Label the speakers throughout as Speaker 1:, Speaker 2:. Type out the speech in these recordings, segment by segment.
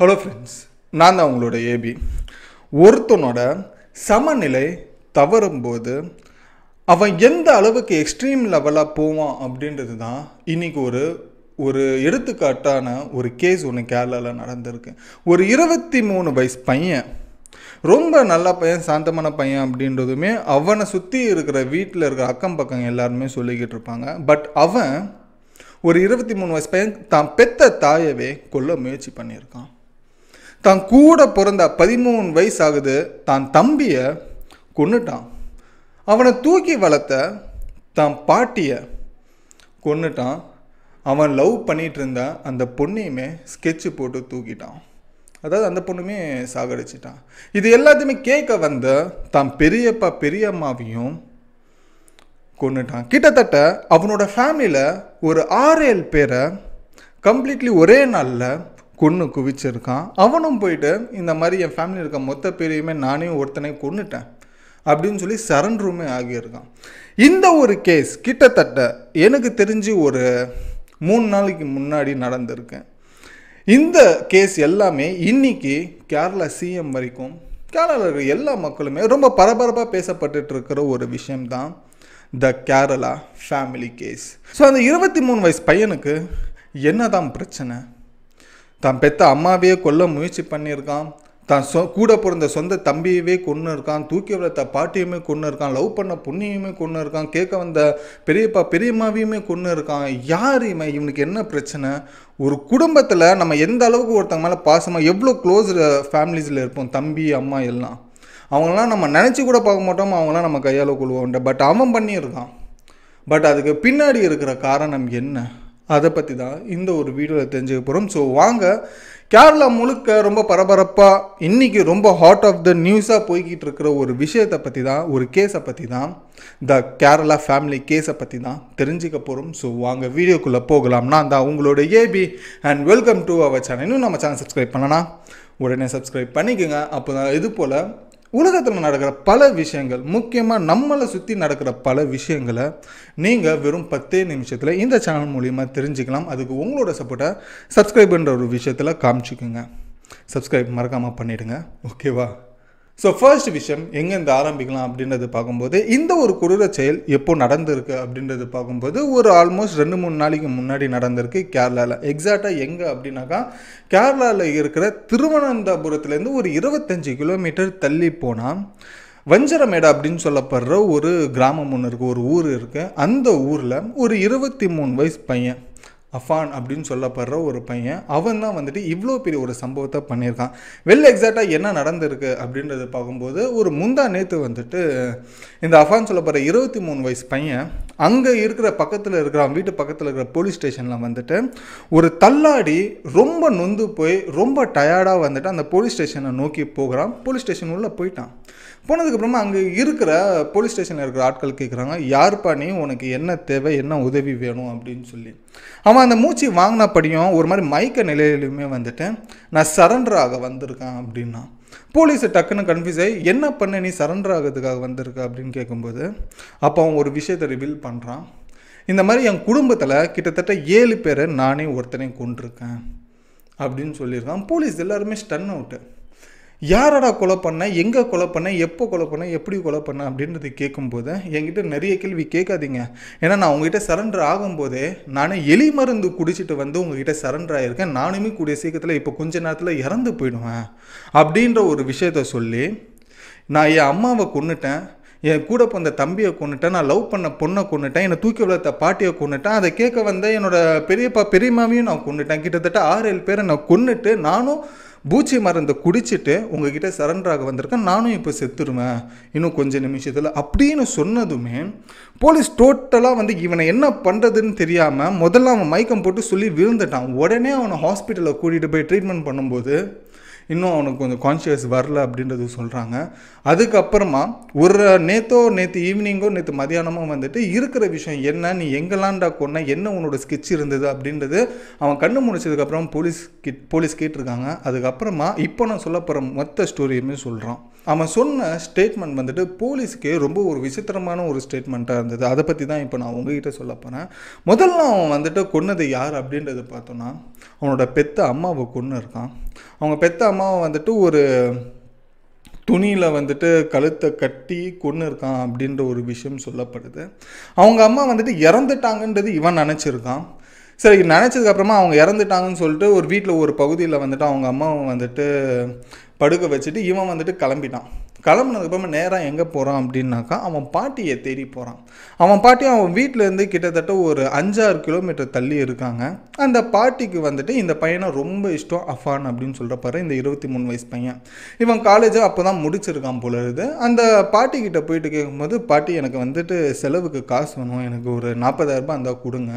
Speaker 1: Hello friends, நான் தான் உங்களோட ஏபி. ஒருத்தனோட சமநிலை தவறும்போது அவன் எந்த அளவுக்கு எக்ஸ்ட்ரீம் லெவலாக போவான் அப்படின்றது தான் இன்றைக்கி ஒரு எடுத்துக்காட்டான ஒரு கேஸ் ஒன்று கேரளாவில் நடந்திருக்கு. ஒரு 23 வயசு பையன், ரொம்ப நல்ல பையன், சாந்தமான பையன் அப்படின்றதுமே அவனை சுற்றி இருக்கிற வீட்டில் இருக்கிற அக்கம் பக்கம் எல்லாருமே சொல்லிக்கிட்டு இருப்பாங்க. பட் அவன் ஒரு 23 வயசு பையன் தான் பெத்த தாயவே கொல்ல முயற்சி பண்ணியிருக்கான். தான் கூட பிறந்த 13 வயசு ஆகுது தான் தம்பியை கொன்னுட்டான். அவனை தூக்கி வளர்த்த தான் பாட்டியை கொன்னுட்டான். அவன் லவ் பண்ணிகிட்டு இருந்த அந்த பொண்ணையுமே ஸ்கெட்சு போட்டு தூக்கிட்டான். அதாவது அந்த பொண்ணுமே சாகடிச்சிட்டான். இது எல்லாத்தையுமே கேட்க வந்த தான் பெரியப்பா பெரியம்மாவையும் கொன்னுட்டான். கிட்டத்தட்ட அவனோட ஃபேமிலியில் ஒரு 6-7 பேரை கம்ப்ளீட்லி ஒரே நாளில் கொன்று குவிச்சிருக்கான். அவனும் போயிட்டு இந்த மாதிரி என் ஃபேமிலி இருக்க மொத்த பேரையுமே நானே ஒருத்தனை கொன்னுட்டேன் அப்படின்னு சொல்லி சரண்டருமே ஆகியிருக்கான். இந்த ஒரு கேஸ் கிட்டத்தட்ட எனக்கு தெரிஞ்சு ஒரு 3 நாளைக்கு முன்னாடி நடந்திருக்கேன். இந்த கேஸ் எல்லாமே இன்னைக்கு கேரளா சிஎம் வரைக்கும், கேரளாவில் இருக்கிற எல்லா மக்களுமே ரொம்ப பரபரப்பாக பேசப்பட்டு இருக்கிற ஒரு விஷயம்தான் த கேரளா ஃபேமிலி கேஸ். ஸோ அந்த 23 வயசு பையனுக்கு என்னதான் பிரச்சனை? தான் பெத்த அம்மாவையே கொல்ல முயற்சி பண்ணியிருக்கான், தான் கூட பிறந்த சொந்த தம்பியவே கொன்று இருக்கான், தூக்கி வளர்த்த பாட்டியுமே கொன்று இருக்கான், லவ் பண்ண பொண்ணையுமே கொன்று இருக்கான், கேட்க வந்த பெரியப்பா பெரியம்மாவையுமே கொன்று இருக்கான். யார் இவனுக்கு என்ன பிரச்சனை? ஒரு குடும்பத்தில் நம்ம எந்த அளவுக்கு ஒருத்தங்க மேலே பாசமாக எவ்வளோ க்ளோஸ் ஃபேமிலிஸில் இருப்போம், தம்பி அம்மா எல்லாம், அவங்களாம் நம்ம நினச்சி கூட பார்க்க மாட்டோம், அவங்களாம் நம்ம கையால் கொள்வோம். பட் அவன் பண்ணியிருக்கான். பட் அதுக்கு பின்னாடி இருக்கிற காரணம் என்ன? அதை பற்றி தான் இந்த ஒரு வீடியோவில் தெரிஞ்சுக்க போகிறோம். ஸோ வாங்க, கேரளா முழுக்க ரொம்ப பரபரப்பாக இன்றைக்கி ரொம்ப ஹாட் ஆஃப் த நியூஸாக போய்கிட்டு இருக்கிற ஒரு விஷயத்தை பற்றி தான், ஒரு கேஸை பற்றி தான், த கேரளா ஃபேமிலி கேஸை பற்றி தான் தெரிஞ்சுக்க போகிறோம். ஸோ வாங்க வீடியோக்குள்ளே போகலாம். நான் தான் உங்களோட AB and welcome to our channel. இன்னும் நம்ம சேனல் சப்ஸ்கிரைப் பண்ணனா உடனே சப்ஸ்கிரைப் பண்ணிக்கோங்க. அப்போ தான் இது போல் உலகத்தில் நடக்கிற பல விஷயங்கள், முக்கியமாக நம்மளை சுற்றி நடக்கிற பல விஷயங்களை நீங்கள் வெறும் 10 நிமிஷத்தில் இந்த சேனல் மூலிமா தெரிஞ்சுக்கலாம். அதுக்கு உங்களோட சப்போர்ட்டை சப்ஸ்கிரைப்ன்ற ஒரு விஷயத்தில் காமிச்சிக்கோங்க. சப்ஸ்கிரைப் மறக்காமல் பண்ணிவிடுங்க, ஓகேவா? ஸோ ஃபர்ஸ்ட் விஷயம் எங்கேருந்து ஆரம்பிக்கலாம் அப்படின்றது பார்க்கும்போது, இந்த ஒரு கொடூர செயல் எப்போ நடந்திருக்கு அப்படின்றது பார்க்கும்போது ஒரு ஆல்மோஸ்ட் 2-3 நாளைக்கு முன்னாடி நடந்திருக்கு கேரளாவில். எக்ஸாக்டாக எங்கே அப்படின்னாக்கா, கேரளாவில் இருக்கிற திருவனந்தபுரத்துலேருந்து ஒரு 25 கிலோமீட்டர் தள்ளி போனால் வஞ்சரமேடு அப்படின்னு சொல்லப்படுற ஒரு கிராமம் ஒன்று இருக்குது, ஒரு ஊர் இருக்குது. அந்த ஊரில் ஒரு 23 வயசு பையன், அஃபான் அப்படின்னு சொல்லப்படுற ஒரு பையன், அவன் தான் வந்துட்டு இவ்வளோ பெரிய ஒரு சம்பவத்தை பண்ணியிருக்கான். எக்ஸாக்டாக என்ன நடந்திருக்கு அப்படின்றத பார்க்கும்போது, ஒரு முந்தா நேற்று வந்துட்டு இந்த அஃபான் சொல்லப்படுற 23 வயசு பையன் அங்கே இருக்கிற பக்கத்தில் இருக்கிற வீட்டு பக்கத்தில் இருக்கிற போலீஸ் ஸ்டேஷனில் வந்துட்டு ஒரு தள்ளாடி ரொம்ப நொந்து போய் ரொம்ப டயர்டாக வந்துட்டு அந்த போலீஸ் ஸ்டேஷனை நோக்கி போகிறான். போலீஸ் ஸ்டேஷன் உள்ளே போயிட்டான். போனதுக்கப்புறமா அங்கே இருக்கிற போலீஸ் ஸ்டேஷனில் இருக்கிற ஆட்கள் கேட்குறாங்க, யார்ப்பா நீ, உனக்கு என்ன தேவை, என்ன உதவி வேணும் அப்படின்னு சொல்லி. அவன் அந்த மூச்சு வாங்கினப்படியும் ஒரு மாதிரி மயக்க நிலையிலுமே வந்துட்டு நான் சரண்டர் ஆக வந்திருக்கேன் அப்படின்னா. போலீஸை டக்குன்னு கன்ஃபியூஸ் ஆகி, என்ன பண்ண நீ சரண்டர் ஆகிறதுக்காக வந்திருக்க அப்படின்னு கேட்கும்போது, அப்போ அவன் ஒரு விஷயத்தை ரிவீல் பண்ணுறான். இந்த மாதிரி என் குடும்பத்தில் கிட்டத்தட்ட 7 பேரை நானே ஒருத்தனை கொண்டிருக்கேன் அப்படின்னு சொல்லியிருக்கான். போலீஸ் எல்லாருமே ஸ்டன் அவுட்டு. யாரடா கொலை பண்ண, எங்கே கொலை பண்ண, எப்போ கொலை பண்ண, எப்படி கொலை பண்ண அப்படின்றது கேட்கும்போது என்கிட்ட நிறைய கேள்வி கேட்காதீங்க. ஏன்னா நான் உங்ககிட்ட சரண்டர் ஆகும்போதே நானே எலி மருந்து குடிச்சிட்டு வந்து உங்ககிட்ட சரண்டர் ஆகியிருக்கேன். நானுமே கூடிய சீக்கிரத்தில் இப்போ கொஞ்ச நேரத்தில் இறந்து போயிடுவேன் அப்படின்ற ஒரு விஷயத்த சொல்லி, நான் என் அம்மாவை கொன்னுட்டேன், என் கூட பிறந்த தம்பியை கொன்னுட்டேன், நான் லவ் பண்ண பொண்ணை கொன்னுட்டேன், என்னை தூக்கி வளர்த்த பாட்டியை கொன்னுட்டேன், அதை கேட்க வந்த என்னோட பெரியப்பா பெரியம்மாவையும் நான் கொன்னுட்டேன், கிட்டத்தட்ட 6-7 பேரை நான் கொன்னுட்டு நானும் பூச்சி மருந்தை குடிச்சிட்டு உங்ககிட்ட சரண்டராக வந்திருக்கேன், நானும் இப்போ செத்துருவேன் இன்னும் கொஞ்சம் நிமிஷத்தில் அப்படின்னு சொன்னதுமே போலீஸ் டோட்டலாக வந்து இவனை என்ன பண்ணுறதுன்னு தெரியாமல் முதல்ல அவன் மயக்கம் போட்டு சொல்லி விழுந்துட்டான். உடனே அவனை ஹாஸ்பிட்டலில் கூட்டிகிட்டு போய் ட்ரீட்மெண்ட் பண்ணும்போது இன்னும் அவனுக்கு கொஞ்சம் கான்ஷியஸ் வரல அப்படின்றது சொல்கிறாங்க. அதுக்கப்புறமா ஒரு நேற்று ஈவினிங்கோ நேற்று மதியானமோ வந்துட்டு இருக்கிற விஷயம் என்ன, நீ எங்கெல்லாம்டா கொன்ன, என்ன உன்னோட ஸ்கெட்ச் இருந்தது அப்படின்றது அவன் கண்ணு முடிச்சதுக்கப்புறம் போலீஸ் கேட்டிருக்காங்க. அதுக்கப்புறமா இப்போ நான் சொல்ல போகிற மொத்த ஸ்டோரியுமே சொல்கிறான். அவன் சொன்ன ஸ்டேட்மெண்ட் வந்துட்டு போலீஸுக்கே ரொம்ப ஒரு விசித்திரமான ஒரு ஸ்டேட்மெண்ட்டாக இருந்தது. அதை பற்றி தான் இப்போ நான் உங்ககிட்ட சொல்ல போகிறேன். முதல்ல அவன் வந்துட்டு கொன்னது யார் அப்படின்றது பார்த்தோன்னா, அவனோட பெத்த அம்மாவை கொன்று இருக்கான். அவங்க பெத்த அம்மாவை வந்துட்டு ஒரு துணியில் வந்துட்டு கழுத்தை கட்டி கொன்று இருக்கான் அப்படின்ற ஒரு விஷயம் சொல்லப்படுது. அவங்க அம்மா வந்துட்டு இறந்துட்டாங்கன்றது இவன் நினச்சிருக்கான். சரி, நினச்சதுக்கப்புறமா அவங்க இறந்துட்டாங்கன்னு சொல்லிட்டு ஒரு வீட்டில் ஒரு பகுதியில் வந்துட்டு அவங்க அம்மாவை வந்துட்டு படுக்க வச்சுட்டு இவன் வந்துட்டு கிளம்பிட்டான். கிளம்புனதுக்கப்புறமா நேராக எங்கே போகிறான் அப்படின்னாக்கா அவன் பாட்டியை தேடி போகிறான். அவன் பாட்டி அவன் வீட்டிலேருந்து கிட்டத்தட்ட ஒரு 5-6 கிலோமீட்டர் தள்ளி இருக்காங்க. அந்த பாட்டிக்கு வந்துட்டு இந்த பையனை ரொம்ப இஷ்டம், அஃபான் அப்படின்னு சொல்கிறப்பாரு, இந்த 23 வயசு பையன். இவன் காலேஜை அப்போ தான் முடிச்சிருக்கான் போல இருக்குது. அந்த பாட்டிக்கிட்ட போயிட்டு கேட்கும்போது, பாட்டி எனக்கு வந்துட்டு செலவுக்கு காசு வேணும், எனக்கு ஒரு 40,000 ரூபாய் இருந்தால் கொடுங்க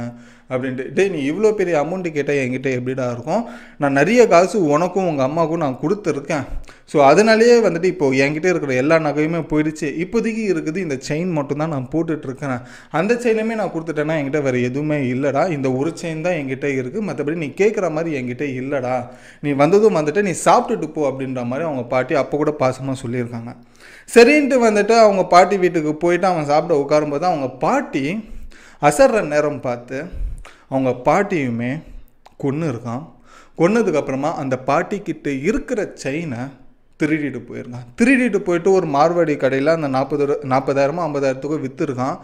Speaker 1: அப்படின்ட்டு. டே, நீ இவ்வளோ பெரிய அமௌண்ட்டு கேட்டால் என்கிட்ட எப்படிடா இருக்கும், நான் நிறைய காசு உனக்கும் உங்கள் அம்மாவுக்கும் நான் கொடுத்துருக்கேன். ஸோ அதனாலேயே வந்துட்டு இப்போது என்கிட்ட இருக்கிற எல்லா நகையுமே போயிடுச்சு. இப்போதைக்கு இருக்குது இந்த செயின் மட்டும்தான் நான் போட்டுட்ருக்கேன். அந்த செயினுமே நான் கொடுத்துட்டேன்னா என்கிட்ட வேறு எதுவுமே இல்லைடா, இந்த ஒரு செயின் தான் என்கிட்ட இருக்குது, மற்றபடி நீ கேட்குற மாதிரி என்கிட்ட இல்லைடா, நீ வந்ததும் வந்துட்டு நீ சாப்பிட்டுட்டு போ அப்படின்ற மாதிரி அவங்க பாட்டி அப்போ கூட பாசமாக சொல்லியிருக்காங்க. சரின்ட்டு வந்துட்டு அவங்க பாட்டி வீட்டுக்கு போயிட்டு அவன் சாப்பிட உட்காரும்போது அவங்க பாட்டி அசர்ற நேரம் பார்த்து அவங்க பாட்டியுமே கொன்று இருக்கான். கொன்னதுக்கப்புறமா அந்த பாட்டிக்கிட்ட இருக்கிற செயினை திருடிட்டு போயிருக்கான். திருடிட்டு போயிட்டு ஒரு மார்வாடி கடையில் அந்த 40,000 50,000த்துக்கு விற்றுருக்கான்.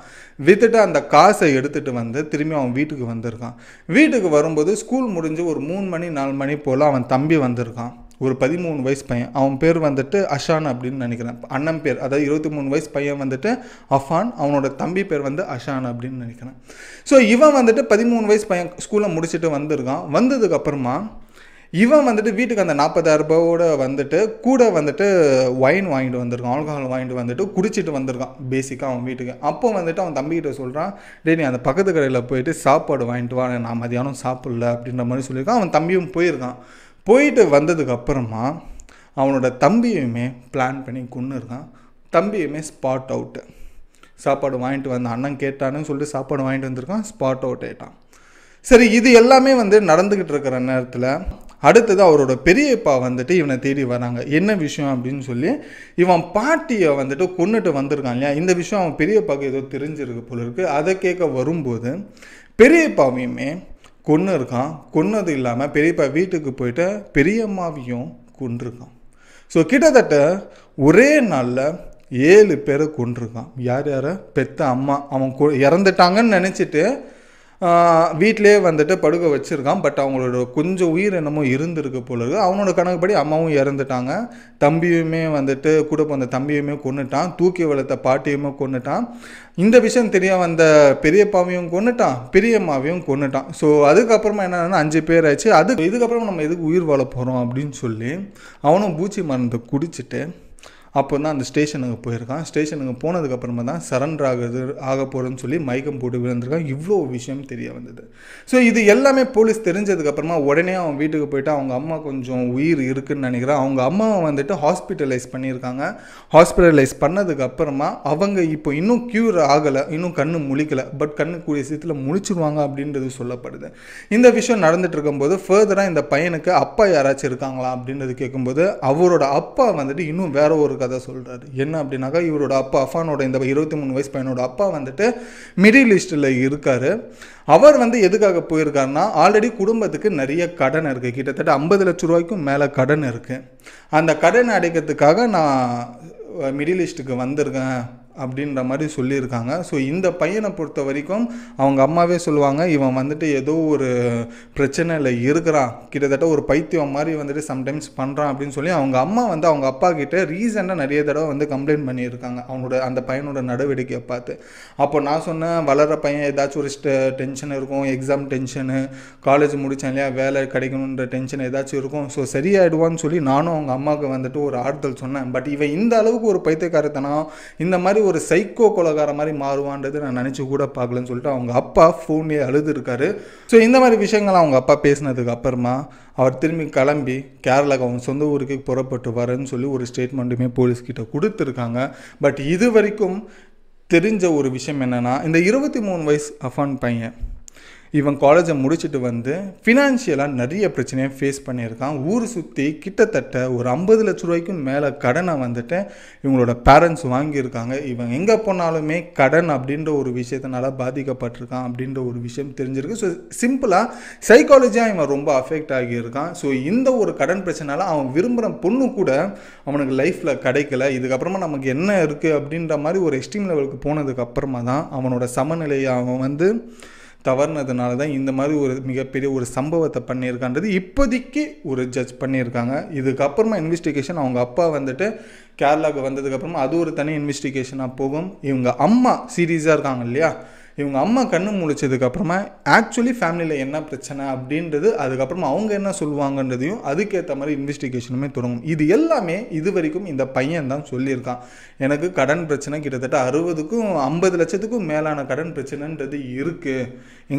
Speaker 1: விற்றுட்டு அந்த காசை எடுத்துகிட்டு வந்து திரும்பி அவன் வீட்டுக்கு வந்திருக்கான். வீட்டுக்கு வரும்போது ஸ்கூல் முடிஞ்சு ஒரு 3 மணி 4 மணி போல் அவன் தம்பி வந்திருக்கான். ஒரு 13 வயசு பையன். அவன் பேர் வந்துட்டு அஷான் அப்படின்னு நினைக்கிறேன், அண்ணன் பேர். அதாவது 23 வயசு பையன் வந்துட்டு அஃபான், அவனோட தம்பி பேர் வந்து அஷான் அப்படின்னு நினைக்கிறேன். ஸோ இவன் வந்துட்டு 13 வயசு பையன் ஸ்கூலை முடிச்சுட்டு வந்திருக்கான். வந்ததுக்கப்புறமா இவன் வந்துட்டு வீட்டுக்கு அந்த 40,000 ரூபாயோட வந்துட்டு கூட வந்துட்டு ஒயின் வாங்கிட்டு வந்திருக்கான், ஆல்கஹால் வாங்கிட்டு வந்துட்டு குடிச்சிட்டு வந்திருக்கான் பேசிக்காக அவன் வீட்டுக்கு. அப்போ வந்துட்டு அவன் தம்பிக்கிட்ட சொல்கிறான், டே நீ அந்த பக்கத்து கடையில் போயிட்டு சாப்பாடு வாங்கிட்டு வா, நான் மதியானம் சாப்பிடல அப்படின்ற மாதிரி சொல்லியிருக்கான். அவன் தம்பியும் போயிருக்கான். போயிட்டு வந்ததுக்கப்புறமா அவனோட தம்பியுமே பிளான் பண்ணி கொன்று இருக்கான். தம்பியுமே ஸ்பாட் அவுட்டு. சாப்பாடு வாங்கிட்டு வந்த அண்ணன் கேட்டான்னு சொல்லிட்டு சாப்பாடு வாங்கிட்டு வந்திருக்கான், ஸ்பாட் அவுட் ஆகிட்டான். சரி, இது எல்லாமே வந்து நடந்துக்கிட்டு இருக்கிற நேரத்தில் அடுத்தது அவரோட பெரியப்பா வந்துட்டு இவனை தேடி வராங்க. என்ன விஷயம் அப்படின்னு சொல்லி, இவன் பாட்டியை வந்துட்டு கொன்னுட்டு வந்திருக்கான் இல்லையா, இந்த விஷயம் அவன் பெரியப்பாவுக்கு ஏதோ தெரிஞ்சிருக்கு போல இருக்குது. அதை கேட்க வரும்போது பெரியப்பாவையுமே கொன்று இருக்கான். கொன்னது இல்லாமல் பெரியப்பா வீட்டுக்கு போயிட்டு பெரியம்மாவையும் கொன்றிருக்கான். ஸோ கிட்டத்தட்ட ஒரே நாளில் 7 பேரை கொன்றிருக்கான். யார் யாரை? பெத்த அம்மா. அவன் இறந்துட்டாங்கன்னு நினச்சிட்டு வீட்டிலே வந்துட்டு படுக்க வச்சுருக்கான். பட் அவங்களோட கொஞ்சம் உயிர் என்னமோ இருந்திருக்கு போல இருக்குது. அவனோட கணக்குப்படி அம்மாவும் இறந்துட்டாங்க, தம்பியுமே வந்துட்டு கூட போன தம்பியுமே கொன்னுட்டான், தூக்கி வளர்த்த பாட்டியுமே கொன்னுட்டான். இந்த விஷயம் தெரிய வந்த பெரியப்பாவையும் கொன்னுட்டான், பெரியம்மாவையும் கொன்னுட்டான். ஸோ அதுக்கப்புறமா என்னன்னா 5 பேர் ஆச்சு. இதுக்கப்புறம் நம்ம எதுக்கு உயிர் வாழ போகிறோம் அப்படின்னு சொல்லி அவனும் பூச்சி மருந்தை குடிச்சிட்டு அப்போ தான் அந்த ஸ்டேஷனுக்கு போயிருக்கான். ஸ்டேஷனுக்கு போனதுக்கப்புறமா தான் சரண்டர் ஆக போகிறேன்னு சொல்லி மயக்கம் போட்டு விழுந்திருக்கான். இவ்வளோ விஷயம் தெரிய வந்தது. ஸோ இது எல்லாமே போலீஸ் தெரிஞ்சதுக்கப்புறமா உடனே அவன் வீட்டுக்கு போயிட்டு அவங்க அம்மா கொஞ்சம் உயிர் இருக்குதுன்னு நினைக்கிறேன், அவங்க அம்மாவை வந்துட்டு ஹாஸ்பிட்டலைஸ் பண்ணியிருக்காங்க. ஹாஸ்பிட்டலைஸ் பண்ணதுக்கப்புறமா அவங்க இப்போ இன்னும் க்யூர் ஆகலை, இன்னும் கண்ணு முழிக்கலை, பட் கண்ணு கூடிய சீத்தில் முழிச்சிருவாங்க அப்படின்றது சொல்லப்படுது. இந்த விஷயம் நடந்துட்டு இருக்கும்போது ஃபர்தராக இந்த பையனுக்கு அப்பா யாராச்சும் இருக்காங்களா அப்படின்றது கேட்கும்போது அவரோட அப்பா வந்துட்டு இன்னும் வேற ஒரு கதை சொல்கிறாரு. என்ன அப்படின்னாக்கா, இவரோட அப்பா அஃபானோட இந்த 23 வயசு பையனோட அப்பா வந்துட்டு மிடில் ஈஸ்டில் இருக்கார். அவர் வந்து எதுக்காக போயிருக்காருன்னா, ஆல்ரெடி குடும்பத்துக்கு நிறைய கடன் இருக்குது, கிட்டத்தட்ட 50 லட்ச ரூபாய்க்கும் மேலே கடன் இருக்குது. அந்த கடன் அடைக்கிறதுக்காக நான் மிடில் ஈஸ்ட்டுக்கு வந்திருக்கேன் அப்படின்ற மாதிரி சொல்லியிருக்காங்க. ஸோ இந்த பையனை பொறுத்த வரைக்கும் அவங்க அம்மாவே சொல்லுவாங்க, இவன் வந்துட்டு ஏதோ ஒரு பிரச்சனையில் இருக்கிறான், கிட்டத்தட்ட ஒரு பைத்தியம் மாதிரி வந்துட்டு சம்டைம்ஸ் பண்ணுறான் அப்படின்னு சொல்லி அவங்க அம்மா வந்து அவங்க அப்பா கிட்ட ரீசெண்டாக நிறைய தடவை வந்து கம்ப்ளைண்ட் பண்ணியிருக்காங்க அந்த பையனோட நடவடிக்கையை பார்த்து. அப்போ நான் சொன்னேன், வளர பையன் ஏதாச்சும் ஒரு டென்ஷன் இருக்கும், எக்ஸாம் டென்ஷனு, காலேஜ் முடித்தேன் இல்லையா, வேலை கிடைக்கணுன்ற டென்ஷன் ஏதாச்சும் இருக்கும், ஸோ சரியாயிடுவான்னு சொல்லி நானும் அவங்க அம்மாவுக்கு வந்துட்டு ஒரு ஆறுதல் சொன்னேன். பட் இவன் இந்த அளவுக்கு ஒரு பைத்தியக்காரத்தனம், இந்த மாதிரி ஒரு சைக்கோ கொலகார மாதிரி மாறுவான்றது நான் நினச்சி கூட பார்க்கலன்னு சொல்லிட்டு அவங்க அப்பா ஃபோன்லேயே அழுதுருக்காரு. ஸோ இந்த மாதிரி விஷயங்கள் அவங்க அப்பா பேசினதுக்கு அப்புறமா அவர் திரும்பி கிளம்பி கேரளாவுக்கு அவங்க சொந்த ஊருக்கு புறப்பட்டு வரேன்னு சொல்லி ஒரு ஸ்டேட்மெண்ட்டுமே போலீஸ்கிட்ட கொடுத்துருக்காங்க. பட் இது வரைக்கும் தெரிஞ்ச ஒரு விஷயம் என்னென்னா, இந்த 23 வயசு அஃபான் பையன் இவன் காலேஜை முடிச்சுட்டு வந்து ஃபினான்ஷியலாக நிறைய பிரச்சனையை ஃபேஸ் பண்ணியிருக்கான். ஊர் சுற்றி கிட்டத்தட்ட ஒரு 50 லட்ச ரூபாய்க்கும் மேலே கடனை வந்துட்டு இவங்களோட பேரண்ட்ஸ் வாங்கியிருக்காங்க. இவன் எங்கே போனாலுமே கடன் அப்படின்ற ஒரு விஷயத்தினால பாதிக்கப்பட்டிருக்கான் அப்படின்ற ஒரு விஷயம் தெரிஞ்சிருக்கு. ஸோ சிம்பிளாக சைக்காலஜியாக இவன் ரொம்ப அஃபெக்ட் ஆகியிருக்கான். ஸோ இந்த ஒரு கடன் பிரச்சனைனால அவன் விரும்புகிற பொண்ணு கூட அவனுக்கு லைஃப்பில் கிடைக்கல. இதுக்கப்புறமா நமக்கு என்ன இருக்குது அப்படின்ற மாதிரி ஒரு எக்ஸ்ட்ரீம் லெவலுக்கு போனதுக்கு அப்புறமா தான் அவனோட சமநிலையை அவன் வந்து தவறுனதுனால தான் இந்த மாதிரி ஒரு மிகப்பெரிய ஒரு சம்பவத்தை பண்ணியிருக்கான்றது இப்போதைக்கு ஒரு ஜட்ஜ் பண்ணியிருக்காங்க. இதுக்கப்புறமா இன்வெஸ்டிகேஷன் அவங்க அப்பா வந்துட்டு கேரளாவுக்கு வந்ததுக்கப்புறமா அது ஒரு தனி இன்வெஸ்டிகேஷனாக போகும். இவங்க அம்மா சீரியஸாக இருக்காங்க இல்லையா, இவங்க அம்மா கண்ணு முழிச்சதுக்கப்புறமா ஆக்சுவலி ஃபேமிலியில் என்ன பிரச்சனை அப்படின்றது அதுக்கப்புறமா அவங்க என்ன சொல்லுவாங்கன்றதையும் அதுக்கேற்ற மாதிரி இன்வெஸ்டிகேஷனுமே தொடங்கும். இது எல்லாமே இது வரைக்கும் இந்த பையன் தான் சொல்லியிருக்கான். எனக்கு கடன் பிரச்சனை கிட்டத்தட்ட 60க்கும் 50 லட்சத்துக்கும் மேலான கடன் பிரச்சனைன்றது இருக்குது.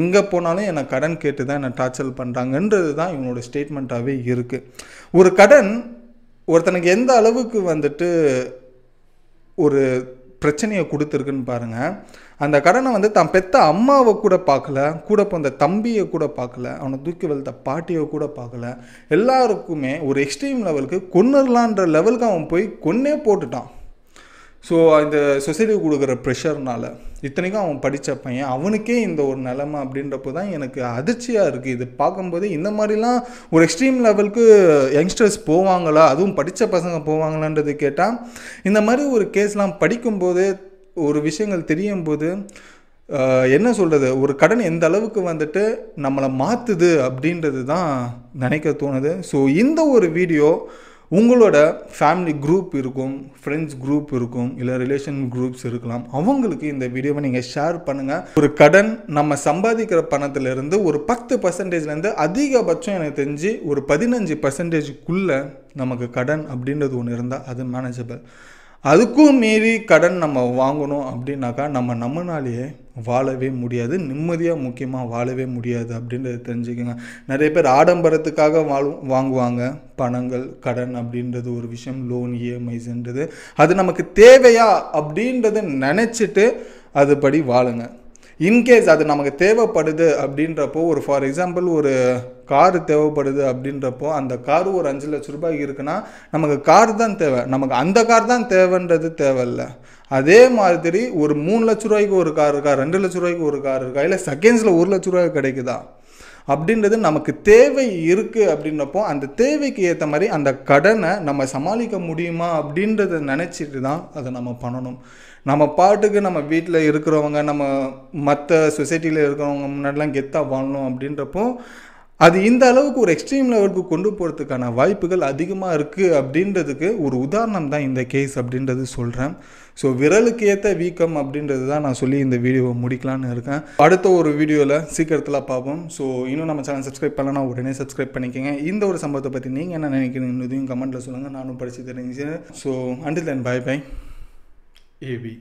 Speaker 1: எங்கே போனாலும் என்னை கடன் கேட்டு தான் என்னை டார்ச்சர் பண்ணுறாங்கன்றது தான் இவனோட ஸ்டேட்மெண்ட்டாகவே இருக்குது. ஒரு கடன் ஒருத்தனுக்கு எந்த அளவுக்கு வந்துட்டு ஒரு பிரச்சனையை கொடுத்துருக்குன்னு பாருங்கள். அந்த கடனை வந்து தான் பெத்த அம்மாவை கூட பார்க்கல, கூட பிறந்த தம்பியை கூட பார்க்கல, அவனை தூக்கி வளர்த்த பாட்டியை கூட பார்க்கல. எல்லாருக்குமே ஒரு எக்ஸ்ட்ரீம் லெவலுக்கு கொன்னுடலான்ற லெவலுக்கு அவன் போய் கொன்னே போட்டுட்டான். ஸோ இந்த சொசைட்டி கொடுக்குற ப்ரெஷர்னால இத்தனைக்கும் அவன் படித்த பையன், அவனுக்கே இந்த ஒரு நிலைமை அப்படின்றப்போ தான் எனக்கு அதிர்ச்சியாக இருக்குது. இது பார்க்கும்போது இந்த மாதிரிலாம் ஒரு எக்ஸ்ட்ரீம் லெவலுக்கு யங்ஸ்டர்ஸ் போவாங்களா, அதுவும் படித்த பசங்க போவாங்களான்றது கேட்டால் இந்த மாதிரி ஒரு கேஸ்லாம் படிக்கும்போது ஒரு விஷயங்கள் தெரியும் போது என்ன சொல்கிறது, ஒரு கடன் எந்த அளவுக்கு வந்துட்டு நம்மளை மாற்றுது அப்படின்றது தான் நினைக்க தோணுது. ஸோ இந்த ஒரு வீடியோ உங்களோட ஃபேமிலி குரூப் இருக்கும், ஃப்ரெண்ட்ஸ் குரூப் இருக்கும், இல்லை ரிலேஷன் குரூப்ஸ் இருக்கலாம், அவங்களுக்கு இந்த வீடியோவை நீங்கள் ஷேர் பண்ணுங்கள். ஒரு கடன் நம்ம சம்பாதிக்கிற பணத்திலேருந்து ஒரு 10%லேருந்து அதிகபட்சம் எனக்கு தெரிஞ்சு ஒரு 15%க்குள்ளே நமக்கு கடன் அப்படின்றது ஒன்று இருந்தால் அது மேனேஜபிள். அதுக்கும் மீறி கடன் நம்ம வாங்கணும் அப்படின்னாக்கா நம்மனாலேயே வாழவே முடியாது, நிம்மதியாக முக்கியமாக வாழவே முடியாது அப்படின்றத தெரிஞ்சுக்கோங்க. நிறைய பேர் ஆடம்பரத்துக்காக வாங்குவாங்க பணங்கள், கடன் அப்படின்றது ஒரு விஷயம், லோன், இஎம்ஐஸ்ன்றது அது நமக்கு தேவையா அப்படின்றத நினச்சிட்டு அதுபடி வாழுங்க. இன்கேஸ் அது நமக்கு தேவைப்படுது அப்படின்றப்போ, ஒரு ஃபார் எக்ஸாம்பிள் ஒரு காரு தேவைப்படுது அப்படின்றப்போ அந்த காரு ஒரு 5 லட்ச ரூபாய்க்கு இருக்குன்னா நமக்கு கார் தான் தேவை, நமக்கு அந்த கார் தான் தேவைன்றது தேவையில்லை. அதே மாதிரி ஒரு 3 லட்ச ரூபாய்க்கு ஒரு கார் இருக்கா, 2 லட்ச ரூபாய்க்கு ஒரு கார் இருக்கா, இல்லை செகண்ட்ஸில் 1 லட்ச ரூபாய்க்கு கிடைக்குதா அப்படின்றது நமக்கு தேவை இருக்குது. அப்படின்றப்போ அந்த தேவைக்கு ஏற்ற மாதிரி அந்த கடனை நம்ம சமாளிக்க முடியுமா அப்படின்றத நினச்சிட்டு தான் அதை நம்ம பண்ணணும். நம்ம பாட்டுக்கு நம்ம வீட்டில் இருக்கிறவங்க, நம்ம மற்ற சொசைட்டியில் இருக்கிறவங்க முன்னாடிலாம் கெத்தாக வாழணும் அப்படின்றப்போ அது இந்த அளவுக்கு ஒரு எக்ஸ்ட்ரீம் லெவலுக்கு கொண்டு போகிறதுக்கான வாய்ப்புகள் அதிகமாக இருக்குது அப்படின்றதுக்கு ஒரு உதாரணம் தான் இந்த கேஸ் அப்படின்றது சொல்கிறேன். ஸோ விரலுக்கு ஏற்ற வீக்கம் அப்படின்றது தான் நான் சொல்லி இந்த வீடியோவை முடிக்கலான்னு இருக்கேன். அடுத்த ஒரு வீடியோவில் சீக்கிரத்தில் பார்ப்போம். ஸோ இன்னும் நம்ம சேனல் சப்ஸ்கிரைப் பண்ணலன்னா உடனே சப்ஸ்கிரைப் பண்ணிக்கோங்க. இந்த ஒரு சம்பவத்தை பற்றி நீங்கள் என்ன நினைக்கிறீங்கன்றதையும் கமெண்ட்டில் சொல்லுங்கள், நானும் படித்து தெரிஞ்சுக்கிறேன். So until then bye bye AV.